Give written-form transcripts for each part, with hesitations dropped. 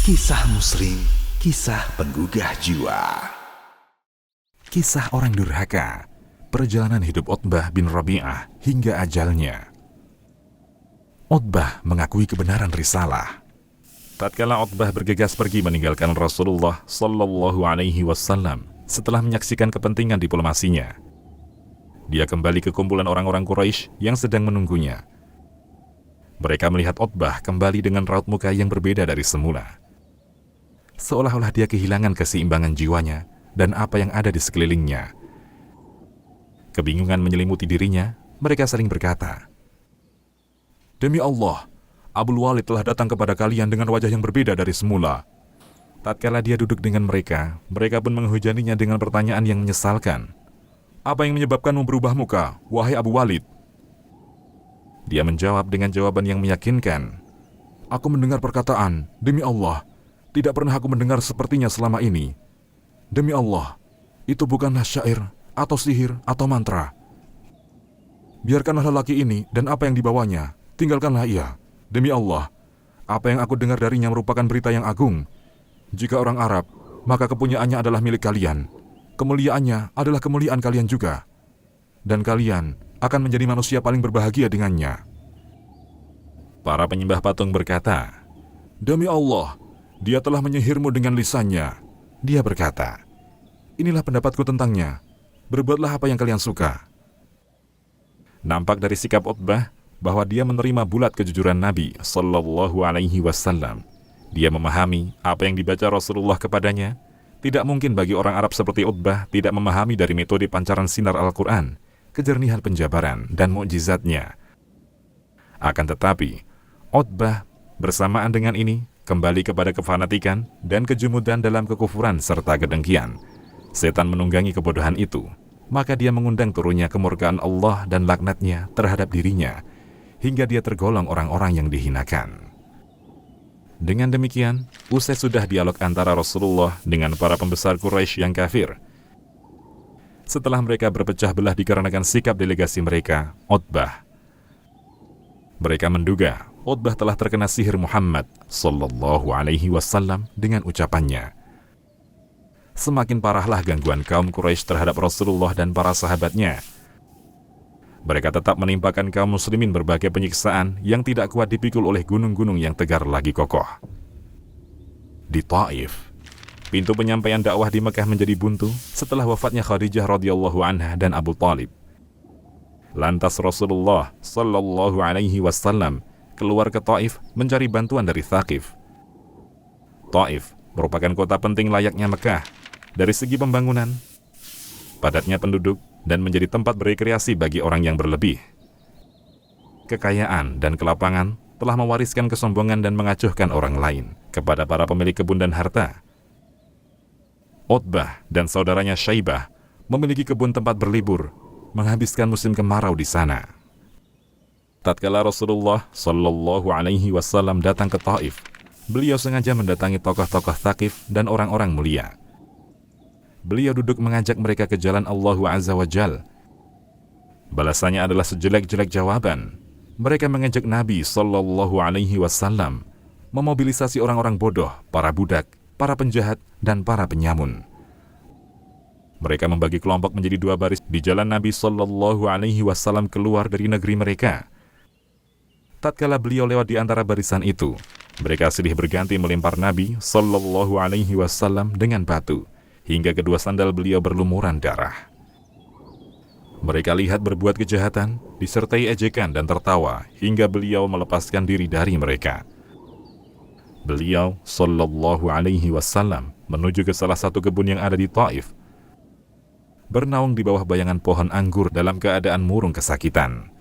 Kisah Muslim, kisah penggugah jiwa. Kisah orang durhaka, perjalanan hidup Utbah bin Rabi'ah hingga ajalnya. Utbah mengakui kebenaran risalah. Tatkala Utbah bergegas pergi meninggalkan Rasulullah Sallallahu Alaihi Wasallam setelah menyaksikan kepentingan diplomasinya, dia kembali ke kumpulan orang-orang Quraisy yang sedang menunggunya. Mereka melihat Utbah kembali dengan raut muka yang berbeda dari semula. Seolah-olah dia kehilangan keseimbangan jiwanya dan apa yang ada di sekelilingnya. Kebingungan menyelimuti dirinya, mereka saling berkata, "Demi Allah, Abul Walid telah datang kepada kalian dengan wajah yang berbeda dari semula." Tatkala dia duduk dengan mereka, mereka pun menghujaninya dengan pertanyaan yang menyesalkan. "Apa yang menyebabkanmu berubah muka, wahai Abu Walid?" Dia menjawab dengan jawaban yang meyakinkan, "Aku mendengar perkataan, demi Allah, tidak pernah aku mendengar sepertinya selama ini. Demi Allah, itu bukanlah syair, atau sihir, atau mantra. Biarkanlah lelaki ini dan apa yang dibawanya, tinggalkanlah ia. Demi Allah, apa yang aku dengar darinya merupakan berita yang agung. Jika orang Arab, maka kepunyaannya adalah milik kalian. Kemuliaannya adalah kemuliaan kalian juga. Dan kalian akan menjadi manusia paling berbahagia dengannya." Para penyembah patung berkata, "Demi Allah, dia telah menyihirmu dengan lisannya." Dia berkata, "Inilah pendapatku tentangnya. Berbuatlah apa yang kalian suka." Nampak dari sikap Utbah bahwa dia menerima bulat kejujuran Nabi Sallallahu Alaihi Wasallam. Dia memahami apa yang dibaca Rasulullah kepadanya. Tidak mungkin bagi orang Arab seperti Utbah tidak memahami dari metode pancaran sinar Al-Quran, kejernihan penjabaran, dan mukjizatnya. Akan tetapi, Utbah bersamaan dengan ini kembali kepada kefanatikan dan kejumudan dalam kekufuran serta kedengkian. Setan menunggangi kebodohan itu, maka dia mengundang turunnya kemurkaan Allah dan laknatnya terhadap dirinya, hingga dia tergolong orang-orang yang dihinakan. Dengan demikian, usai sudah dialog antara Rasulullah dengan para pembesar Quraisy yang kafir. Setelah mereka berpecah belah dikarenakan sikap delegasi mereka, Utbah. Mereka menduga Utbah telah terkena sihir Muhammad Sallallahu Alaihi Wasallam dengan ucapannya. Semakin parahlah gangguan kaum Quraisy terhadap Rasulullah dan para sahabatnya. Mereka tetap menimpakan kaum muslimin berbagai penyiksaan yang tidak kuat dipikul oleh gunung-gunung yang tegar lagi kokoh. Di Taif, pintu penyampaian dakwah di Mekah menjadi buntu setelah wafatnya Khadijah radhiyallahu anha dan Abu Thalib. Lantas Rasulullah Sallallahu Alaihi Wasallam keluar ke Taif mencari bantuan dari Thaqif. Taif merupakan kota penting layaknya Mekah dari segi pembangunan, padatnya penduduk, dan menjadi tempat berekreasi bagi orang yang berlebih. Kekayaan dan kelapangan telah mewariskan kesombongan dan mengacuhkan orang lain kepada para pemilik kebun dan harta. Utbah dan saudaranya Syaibah memiliki kebun tempat berlibur, menghabiskan musim kemarau di sana. Tatkala Rasulullah Sallallahu Alaihi Wasallam datang ke Taif, beliau sengaja mendatangi tokoh-tokoh Thaqif dan orang-orang mulia. Beliau duduk mengajak mereka ke jalan Allah Azza wa Jal. Balasannya adalah sejelek-jelek jawaban. Mereka mengajak Nabi Sallallahu Alaihi Wasallam memobilisasi orang-orang bodoh, para budak, para penjahat, dan para penyamun. Mereka membagi kelompok menjadi dua baris di jalan Nabi Sallallahu Alaihi Wasallam keluar dari negeri mereka. Tatkala beliau lewat di antara barisan itu, mereka silih berganti melempar Nabi Sallallahu Alaihi Wasallam dengan batu, hingga kedua sandal beliau berlumuran darah. Mereka lihat berbuat kejahatan, disertai ejekan dan tertawa, hingga beliau melepaskan diri dari mereka. Beliau Sallallahu Alaihi Wasallam menuju ke salah satu kebun yang ada di Taif, bernaung di bawah bayangan pohon anggur dalam keadaan murung kesakitan.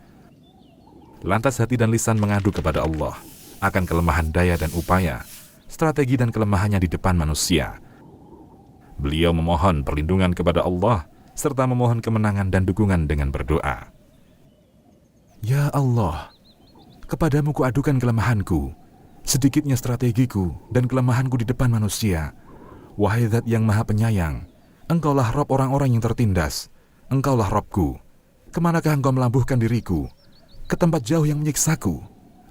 Lantas hati dan lisan mengadu kepada Allah akan kelemahan daya dan upaya, strategi dan kelemahannya di depan manusia. Beliau memohon perlindungan kepada Allah serta memohon kemenangan dan dukungan dengan berdoa. "Ya Allah, kepadamu kuadukan kelemahanku, sedikitnya strategiku dan kelemahanku di depan manusia. Wahai Zat yang Maha Penyayang, Engkaulah Rob orang-orang yang tertindas. Engkaulah Robku. Kemanakah Engkau melambuhkan diriku? Ke tempat jauh yang menyiksaku?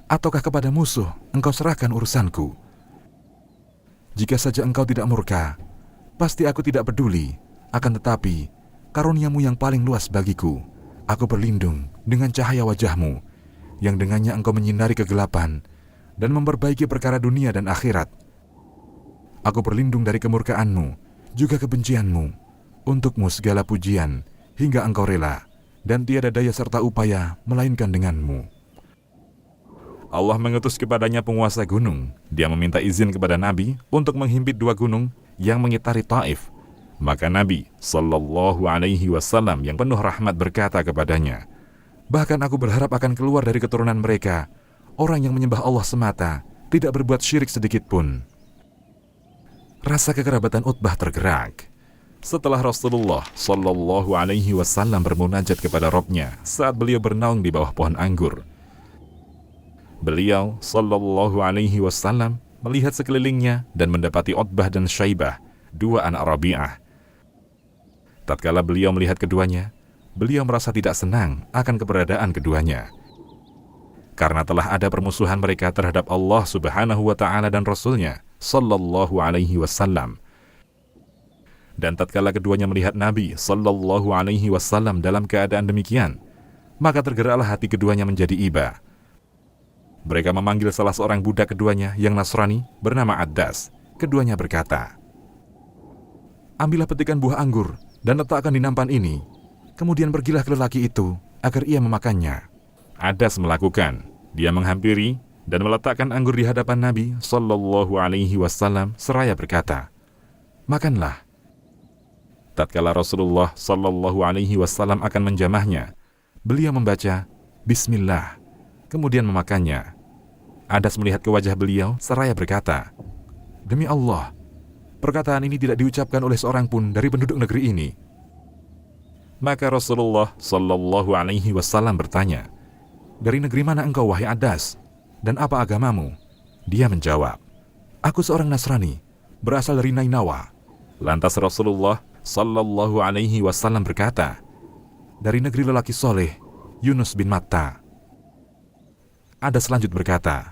Ataukah kepada musuh Engkau serahkan urusanku? jika saja engkau tidak murka, pasti aku tidak peduli. Akan tetapi, karuniamu yang paling luas bagiku, aku berlindung dengan cahaya wajahmu, yang dengannya engkau menyinari kegelapan dan memperbaiki perkara dunia dan akhirat. Aku berlindung dari kemurkaanmu, juga kebencianmu. Untukmu segala pujian, hingga engkau rela, dan tiada daya serta upaya melainkan denganmu. Allah mengutus kepadanya penguasa gunung. Dia meminta izin kepada Nabi untuk menghimpit 2 gunung yang mengitari Taif. Maka Nabi Sallallahu Alaihi Wasallam yang penuh rahmat berkata kepadanya, bahkan aku berharap akan keluar dari keturunan mereka orang yang menyembah Allah semata, tidak berbuat syirik sedikit pun. Rasa kekerabatan Utbah tergerak. Setelah Rasulullah Sallallahu Alaihi Wasallam bermunajat kepada Rabb-Nya saat beliau bernaung di bawah pohon anggur, beliau Sallallahu Alaihi Wasallam melihat sekelilingnya dan mendapati Utbah dan Syaibah, 2 anak Rabi'ah. Tatkala beliau melihat keduanya, beliau merasa tidak senang akan keberadaan keduanya, karena telah ada permusuhan mereka terhadap Allah Subhanahu wa Ta'ala dan Rasul-Nya Sallallahu Alaihi Wasallam. Dan tatkala keduanya melihat Nabi Sallallahu Alaihi Wasallam dalam keadaan demikian, maka tergeraklah hati keduanya menjadi iba. Mereka memanggil salah seorang budak keduanya yang Nasrani bernama Addas. Keduanya berkata, ambillah petikan buah anggur dan letakkan di nampan ini. Kemudian pergilah ke lelaki itu agar ia memakannya. Addas melakukan. Dia menghampiri dan meletakkan anggur di hadapan Nabi Sallallahu Alaihi Wasallam seraya berkata, makanlah. Tatkala Rasulullah Sallallahu Alaihi Wasallam akan menjamahnya, beliau membaca Bismillah, kemudian memakannya. Addas melihat ke wajah beliau seraya berkata, demi Allah, perkataan ini tidak diucapkan oleh seorang pun dari penduduk negeri ini. Maka Rasulullah Sallallahu Alaihi Wasallam bertanya, dari negeri mana engkau wahai Addas, dan apa agamamu? Dia menjawab, aku seorang Nasrani, berasal dari Nainawa. Lantas Rasulullah Sallallahu Alaihi Wasallam berkata, dari negeri lelaki soleh, Yunus bin Matta. Addas lanjut berkata,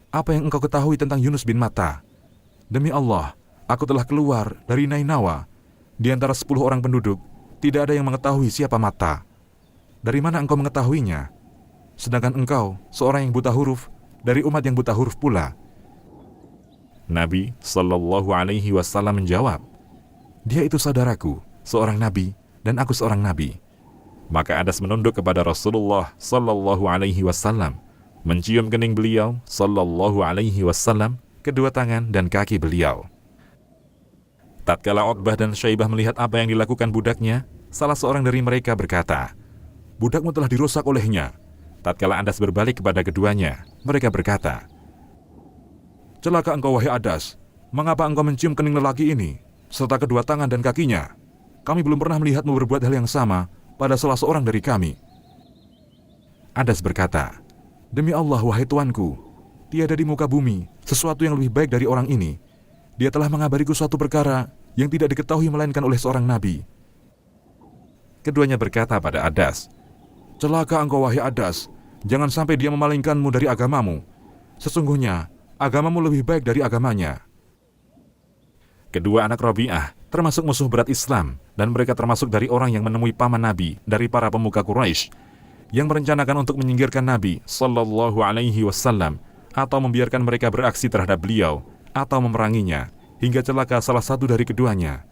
apa yang engkau ketahui tentang Yunus bin Matta? Demi Allah, aku telah keluar dari Nainawa. Di antara 10 orang penduduk, tidak ada yang mengetahui siapa Matta. Dari mana engkau mengetahuinya? Sedangkan engkau, seorang yang buta huruf, dari umat yang buta huruf pula. Nabi Sallallahu Alaihi Wasallam menjawab, dia itu saudaraku, seorang nabi, dan aku seorang nabi. Maka Addas menunduk kepada Rasulullah Sallallahu Alaihi Wasallam, mencium kening beliau Sallallahu Alaihi Wasallam, kedua tangan dan kaki beliau. Tatkala Utbah dan Syaibah melihat apa yang dilakukan budaknya, salah seorang dari mereka berkata, budakmu telah dirusak olehnya. Tatkala Addas berbalik kepada keduanya, mereka berkata, celaka engkau wahai Addas, mengapa engkau mencium kening lelaki ini, serta kedua tangan dan kakinya? Kami belum pernah melihatmu berbuat hal yang sama pada salah seorang dari kami. Addas berkata, demi Allah wahai tuanku, tiada di muka bumi sesuatu yang lebih baik dari orang ini. Dia telah mengabariku suatu perkara yang tidak diketahui melainkan oleh seorang nabi. Keduanya berkata pada Addas, celaka engkau wahai Addas, jangan sampai dia memalingkanmu dari agamamu. Sesungguhnya agamamu lebih baik dari agamanya. Kedua anak Rabi'ah termasuk musuh berat Islam, dan mereka termasuk dari orang yang menemui paman Nabi dari para pemuka Quraisy yang merencanakan untuk menyingkirkan Nabi Sallallahu Alaihi Wasallam atau membiarkan mereka beraksi terhadap beliau atau memeranginya, hingga celaka salah satu dari keduanya.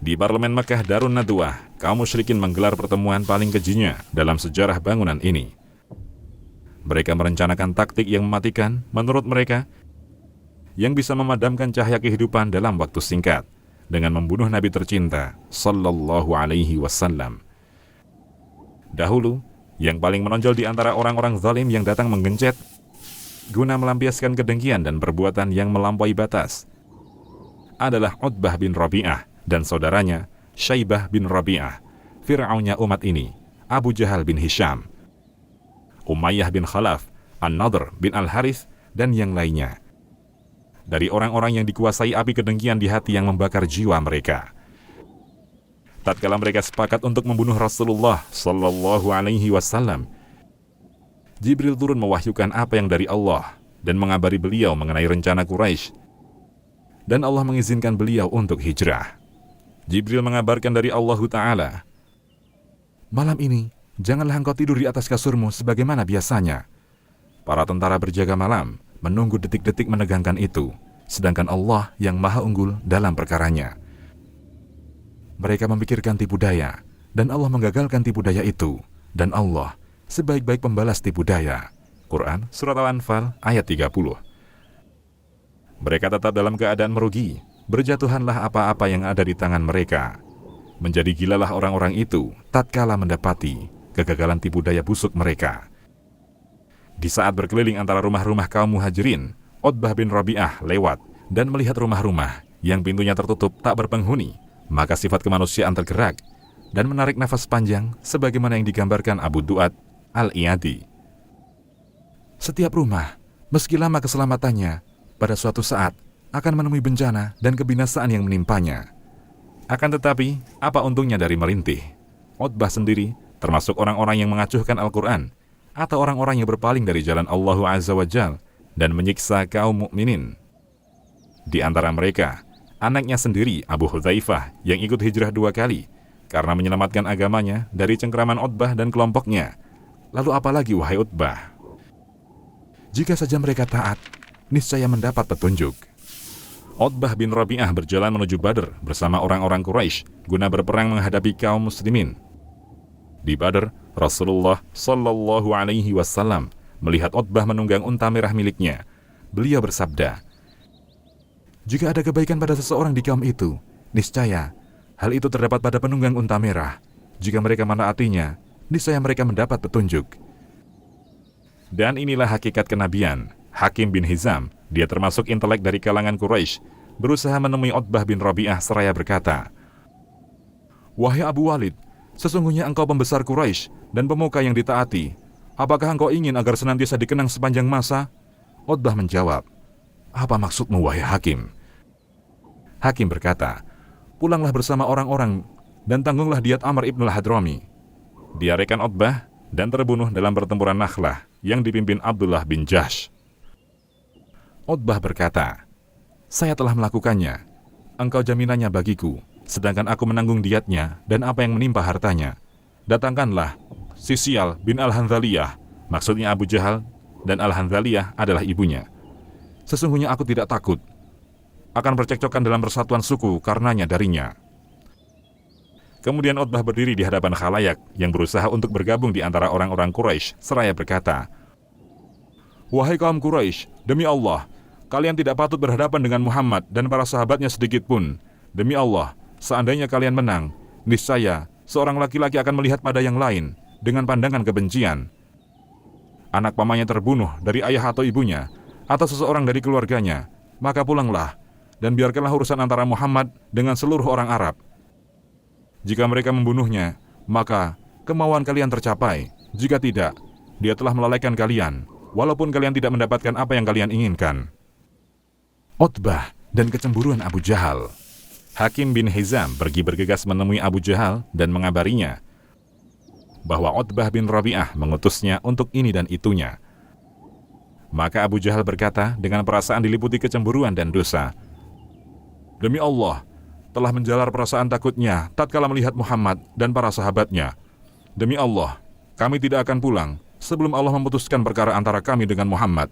Di parlemen Mekah Darun Nadwah, kaum musyrikin menggelar pertemuan paling kejinya dalam sejarah bangunan ini. Mereka merencanakan taktik yang mematikan menurut mereka, yang bisa memadamkan cahaya kehidupan dalam waktu singkat dengan membunuh Nabi tercinta Sallallahu Alaihi Wasallam. Dahulu, yang paling menonjol di antara orang-orang zalim yang datang menggencet guna melampiaskan kedengkian dan perbuatan yang melampaui batas adalah Utbah bin Rabi'ah dan saudaranya Syaibah bin Rabi'ah, Fir'aunnya umat ini, Abu Jahal bin Hisham, Umayyah bin Khalaf, An-Nadhr bin Al-Harith, dan yang lainnya. Dari orang-orang yang dikuasai api kedengkian di hati yang membakar jiwa mereka. Tatkala mereka sepakat untuk membunuh Rasulullah Sallallahu Alaihi Wasallam, Jibril turun mewahyukan apa yang dari Allah dan mengabari beliau mengenai rencana Quraisy dan Allah mengizinkan beliau untuk hijrah. Jibril mengabarkan dari Allah Ta'ala, "Malam ini, janganlah engkau tidur di atas kasurmu sebagaimana biasanya." Para tentara berjaga malam, menunggu detik-detik menegangkan itu, sedangkan Allah yang maha unggul dalam perkaranya. Mereka memikirkan tipu daya, dan Allah menggagalkan tipu daya itu, dan Allah sebaik-baik pembalas tipu daya. Quran Surat Al-Anfal ayat 30. Mereka tetap dalam keadaan merugi, berjatuhanlah apa-apa yang ada di tangan mereka. Menjadi gilalah orang-orang itu tatkala mendapati kegagalan tipu daya busuk mereka. Di saat berkeliling antara rumah-rumah kaum muhajirin, Utbah bin Rabi'ah lewat dan melihat rumah-rumah yang pintunya tertutup tak berpenghuni. Maka sifat kemanusiaan tergerak dan menarik nafas panjang sebagaimana yang digambarkan Abu Du'ad Al-Iyadi. Setiap rumah, meski lama keselamatannya, pada suatu saat akan menemui bencana dan kebinasaan yang menimpanya. Akan tetapi, apa untungnya dari merintih? Utbah sendiri termasuk orang-orang yang mengacuhkan Al-Quran atau orang-orang yang berpaling dari jalan Allah Azza wa Jal dan menyiksa kaum mukminin. Di antara mereka, anaknya sendiri Abu Hudzaifah yang ikut hijrah 2 kali karena menyelamatkan agamanya dari cengkraman Utbah dan kelompoknya. Lalu apalagi wahai Utbah? Jika saja mereka taat, niscaya mendapat petunjuk. Utbah bin Rabi'ah berjalan menuju Badr bersama orang-orang Quraisy guna berperang menghadapi kaum muslimin. Di Badr, Rasulullah Shallallahu Alaihi Wasallam melihat Utbah menunggang unta merah miliknya. Beliau bersabda, "Jika ada kebaikan pada seseorang di kaum itu, niscaya hal itu terdapat pada penunggang unta merah. Jika mereka menaatinya, niscaya mereka mendapat petunjuk." Dan inilah hakikat kenabian. Hakim bin Hizam, dia termasuk intelek dari kalangan Quraisy, berusaha menemui Utbah bin Rabi'ah seraya berkata, "Wahai Abu Walid, sesungguhnya engkau pembesar Quraisy dan pemuka yang ditaati. Apakah engkau ingin agar senantiasa dikenang sepanjang masa?" Utbah menjawab, "Apa maksudmu wahai Hakim?" Hakim berkata, "Pulanglah bersama orang-orang dan tanggunglah diat Amr ibn al-Hadrami." Dia rekan Utbah dan terbunuh dalam pertempuran Nakhlah yang dipimpin Abdullah bin Jahsh. Utbah berkata, "Saya telah melakukannya. Engkau jaminannya bagiku, sedangkan aku menanggung diatnya dan apa yang menimpa hartanya. Datangkanlah Sisyal bin Al-Hanzaliyah," maksudnya Abu Jahal, dan Al-Hanzaliyah adalah ibunya. "Sesungguhnya aku tidak takut akan percekcokan dalam persatuan suku karenanya darinya." Kemudian Utbah berdiri di hadapan khalayak yang berusaha untuk bergabung di antara orang-orang Quraisy seraya berkata, "Wahai kaum Quraisy, demi Allah, kalian tidak patut berhadapan dengan Muhammad dan para sahabatnya sedikit pun. Demi Allah, seandainya kalian menang, niscaya seorang laki-laki akan melihat pada yang lain dengan pandangan kebencian. Anak pamannya terbunuh dari ayah atau ibunya, atau seseorang dari keluarganya, maka pulanglah dan biarkanlah urusan antara Muhammad dengan seluruh orang Arab. Jika mereka membunuhnya, maka kemauan kalian tercapai. Jika tidak, dia telah melalaikan kalian, walaupun kalian tidak mendapatkan apa yang kalian inginkan." Utbah dan kecemburuan Abu Jahal. Hakim bin Hizam pergi bergegas menemui Abu Jahal dan mengabarinya bahwa Utbah bin Rabi'ah mengutusnya untuk ini dan itunya. Maka Abu Jahal berkata dengan perasaan diliputi kecemburuan dan dosa, "Demi Allah, telah menjalar perasaan takutnya tatkala melihat Muhammad dan para sahabatnya. Demi Allah, kami tidak akan pulang sebelum Allah memutuskan perkara antara kami dengan Muhammad."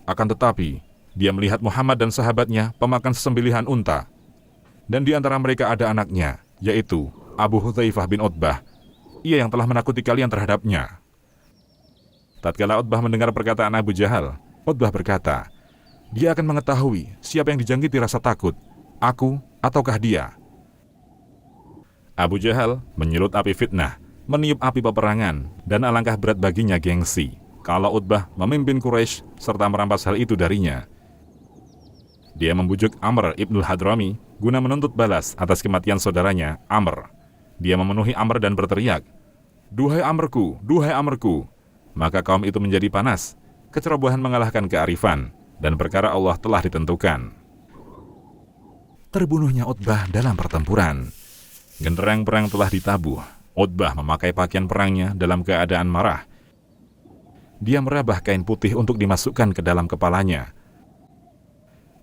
Akan tetapi, dia melihat Muhammad dan sahabatnya pemakan sesembelihan unta, dan di antara mereka ada anaknya, yaitu Abu Hudzaifah bin Utbah. Ia yang telah menakuti kalian terhadapnya. Tatkala Utbah mendengar perkataan Abu Jahal, Utbah berkata, "Dia akan mengetahui siapa yang dijangkiti rasa takut, aku ataukah dia." Abu Jahal menyulut api fitnah, meniup api peperangan, dan alangkah berat baginya gengsi kalau Utbah memimpin Quraisy serta merampas hal itu darinya. Dia membujuk Amr ibn al-Hadrami guna menuntut balas atas kematian saudaranya Amr. Dia memenuhi Amr dan berteriak, "Duhai Amrku, duhai Amrku." Maka kaum itu menjadi panas, kecerobohan mengalahkan kearifan, dan perkara Allah telah ditentukan. Terbunuhnya Utbah dalam pertempuran. Genderang perang telah ditabuh. Utbah memakai pakaian perangnya dalam keadaan marah. Dia merabah kain putih untuk dimasukkan ke dalam kepalanya.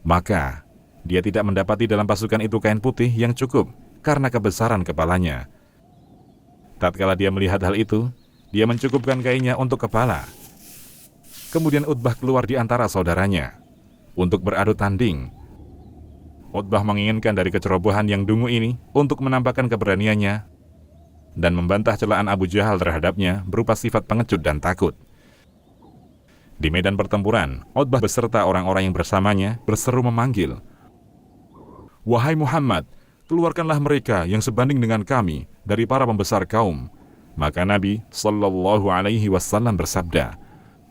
Maka dia tidak mendapati dalam pasukan itu kain putih yang cukup karena kebesaran kepalanya. Tatkala dia melihat hal itu, dia mencukupkan kainnya untuk kepala. Kemudian Utbah keluar di antara saudaranya untuk beradu tanding. Utbah menginginkan dari kecerobohan yang dungu ini untuk menampakkan keberaniannya dan membantah celaan Abu Jahal terhadapnya berupa sifat pengecut dan takut. Di medan pertempuran, Utbah beserta orang-orang yang bersamanya berseru memanggil, "Wahai Muhammad, keluarkanlah mereka yang sebanding dengan kami dari para pembesar kaum." Maka Nabi SAW bersabda,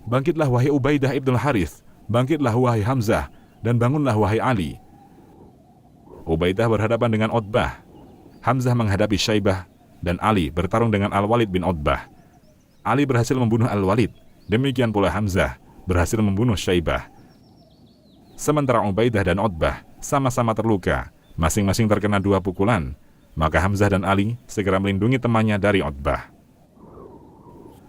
"Bangkitlah wahai Ubaidah ibn Harith, bangkitlah wahai Hamzah, dan bangunlah wahai Ali." Ubaidah berhadapan dengan Utbah, Hamzah menghadapi Syaibah, dan Ali bertarung dengan Al-Walid bin Utbah. Ali berhasil membunuh Al-Walid, demikian pula Hamzah berhasil membunuh Syaibah. Sementara Ubaidah dan Utbah sama-sama terluka, masing-masing terkena 2 pukulan. Maka Hamzah dan Ali segera melindungi temannya dari Utbah.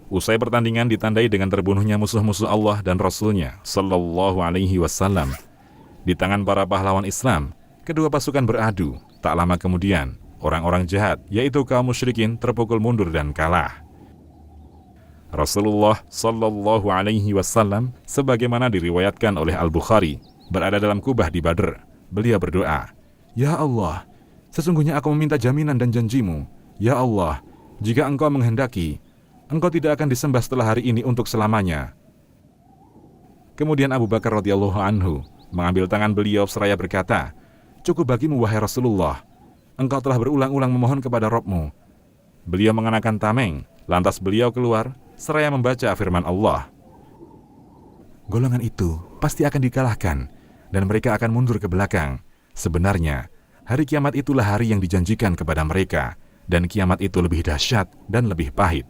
Usai pertandingan ditandai dengan terbunuhnya musuh-musuh Allah dan Rasul-Nya Sallallahu Alaihi Wasallam. Di tangan para pahlawan Islam, kedua pasukan beradu. Tak lama kemudian, orang-orang jahat, yaitu kaum musyrikin, terpukul mundur dan kalah. Rasulullah Sallallahu Alaihi Wasallam, sebagaimana diriwayatkan oleh Al-Bukhari, berada dalam kubah di Badr. Beliau berdoa, "Ya Allah, sesungguhnya aku meminta jaminan dan janjimu. Ya Allah, jika Engkau menghendaki, Engkau tidak akan disembah setelah hari ini untuk selamanya." Kemudian Abu Bakar radhiyallahu anhu mengambil tangan beliau seraya berkata, "Cukup bagimu wahai Rasulullah, Engkau telah berulang-ulang memohon kepada Rabb-Mu." Beliau mengenakan tameng, lantas beliau keluar seraya membaca firman Allah, "Golongan itu pasti akan dikalahkan dan mereka akan mundur ke belakang. Sebenarnya hari kiamat itulah hari yang dijanjikan kepada mereka, dan kiamat itu lebih dahsyat dan lebih pahit."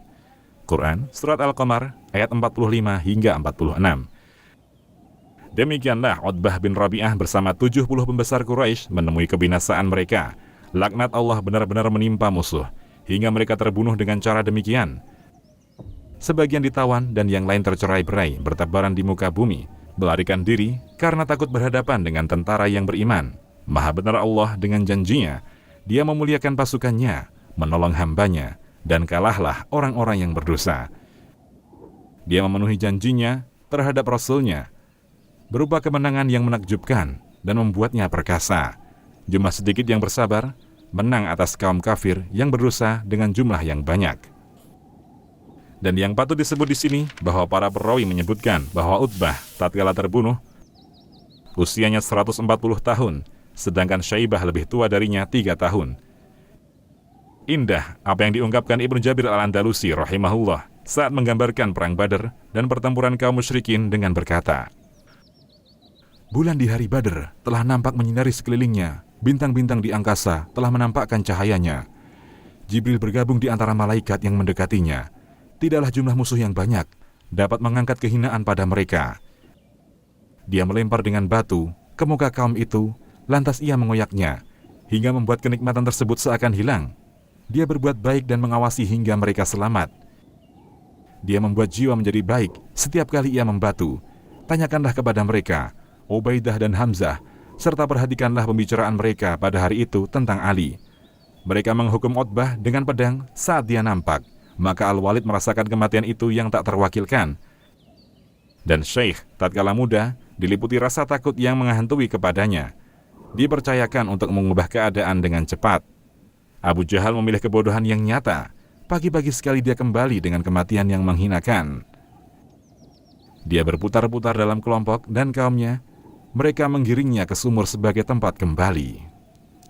Quran Surat Al-Qamar ayat 45 hingga 46. Demikianlah Utbah bin Rabi'ah bersama 70 pembesar Quraisy menemui kebinasaan mereka. Laknat Allah benar-benar menimpa musuh, hingga mereka terbunuh dengan cara demikian. Sebagian ditawan dan yang lain tercerai-berai bertebaran di muka bumi, melarikan diri karena takut berhadapan dengan tentara yang beriman. Maha benar Allah dengan janjinya, Dia memuliakan pasukannya, menolong hambanya, dan kalahlah orang-orang yang berdosa. Dia memenuhi janjinya terhadap Rasul-Nya, berupa kemenangan yang menakjubkan dan membuatnya perkasa. Jumlah sedikit yang bersabar menang atas kaum kafir yang berdosa dengan jumlah yang banyak. Dan yang patut disebut di sini bahwa para perawi menyebutkan bahwa Utbah tatkala terbunuh usianya 140 tahun, sedangkan Syaibah lebih tua darinya 3 tahun. Indah apa yang diungkapkan Ibnu Jabir Al-Andalusi rahimahullah saat menggambarkan perang Badar dan pertempuran kaum musyrikin dengan berkata, "Bulan di hari Badar telah nampak menyinari sekelilingnya, bintang-bintang di angkasa telah menampakkan cahayanya. Jibril bergabung di antara malaikat yang mendekatinya. Tidaklah jumlah musuh yang banyak dapat mengangkat kehinaan pada mereka. Dia melempar dengan batu ke muka kaum itu, lantas ia mengoyaknya, hingga membuat kenikmatan tersebut seakan hilang. Dia berbuat baik dan mengawasi hingga mereka selamat. Dia membuat jiwa menjadi baik setiap kali ia membatu. Tanyakanlah kepada mereka, Ubaidah dan Hamzah, serta perhatikanlah pembicaraan mereka pada hari itu tentang Ali. Mereka menghukum Utbah dengan pedang saat dia nampak, maka Al-Walid merasakan kematian itu yang tak terwakilkan. Dan Syekh tatkala muda diliputi rasa takut yang menghantui kepadanya. Dipercayakan untuk mengubah keadaan dengan cepat. Abu Jahal memilih kebodohan yang nyata. Pagi-pagi sekali dia kembali dengan kematian yang menghinakan. Dia berputar-putar dalam kelompok dan kaumnya. Mereka menggiringnya ke sumur sebagai tempat kembali.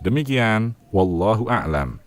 Demikian, wallahu a'lam.